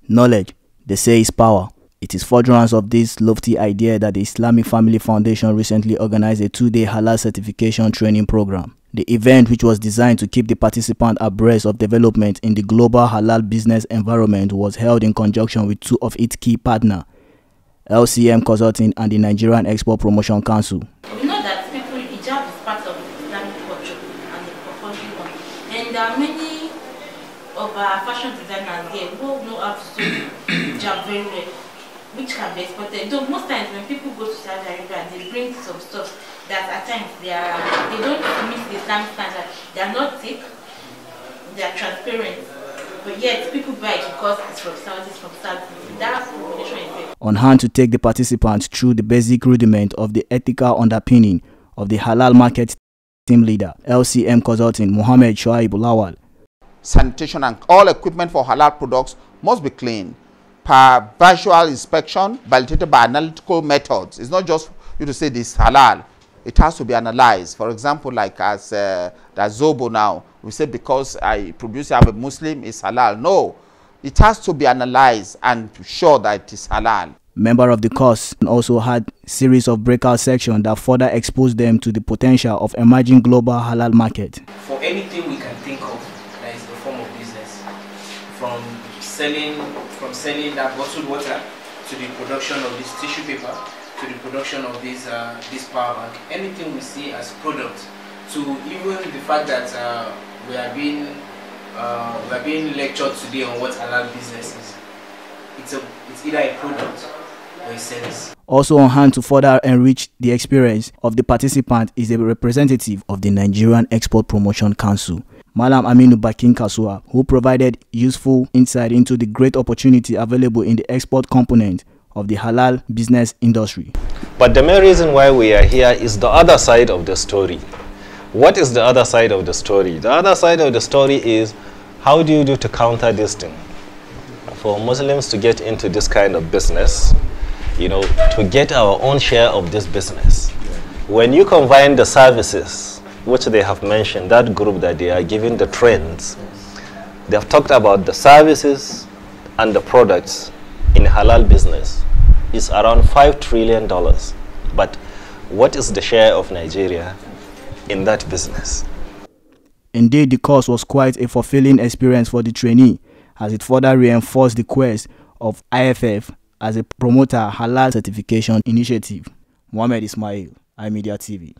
Knowledge, they say, is power. It is furtherance of this lofty idea that the Islamic Family Foundation recently organized a 2-day Halal Certification training program. The event, which was designed to keep the participants abreast of development in the global halal business environment, was held in conjunction with two of its key partners, LCM Consulting and the Nigerian Export Promotion Council. We know that people, hijab is part of Islamic culture and the compulsory one. And there are many of our fashion designers here who know how to sew hijab very well, which can be exported. Though most times when people go to Saudi Arabia, they bring some stuff that at times they don't meet the Islamic standard. They are not thick, they are transparent, but yet people buy it because it's from Saudi, That combination is there. On hand to take the participants through the basic rudiment of the ethical underpinning of the halal market team leader, LCM Consulting, Mohammed Shoaib Lawal. Sanitation and all equipment for halal products must be clean per visual inspection, validated by analytical methods. It's not just you to say this halal. It has to be analyzed. For example, like as the Zobo now, we say because I produce I'm a Muslim, it's halal. No, it has to be analyzed and to show that it is halal. Member of the course also had a series of breakout sections that further exposed them to the potential of emerging global halal market. For anything we can think of that is a form of business, from selling that bottled water to the production of this tissue paper, to the production of this power bank, anything we see as product, to even the fact that we are being lectured today on what halal business is. It's either a product or a service. Also on hand to further enrich the experience of the participant is a representative of the Nigerian Export Promotion Council, Malam Aminu Bakin Kasua, who provided useful insight into the great opportunity available in the export component of the halal business industry. But the main reason why we are here is the other side of the story. What is the other side of the story? The other side of the story is, how do you do to counter this thing? For Muslims to get into this kind of business, you know, to get our own share of this business. When you combine the services, which they have mentioned, that group that they are giving the trends, they have talked about the services and the products in halal business. It's around $5 trillion. But what is the share of Nigeria in that business? Indeed, the course was quite a fulfilling experience for the trainee, as it further reinforced the quest of IFF as a promoter halal certification initiative. Mohammed Ismail, iMedia TV.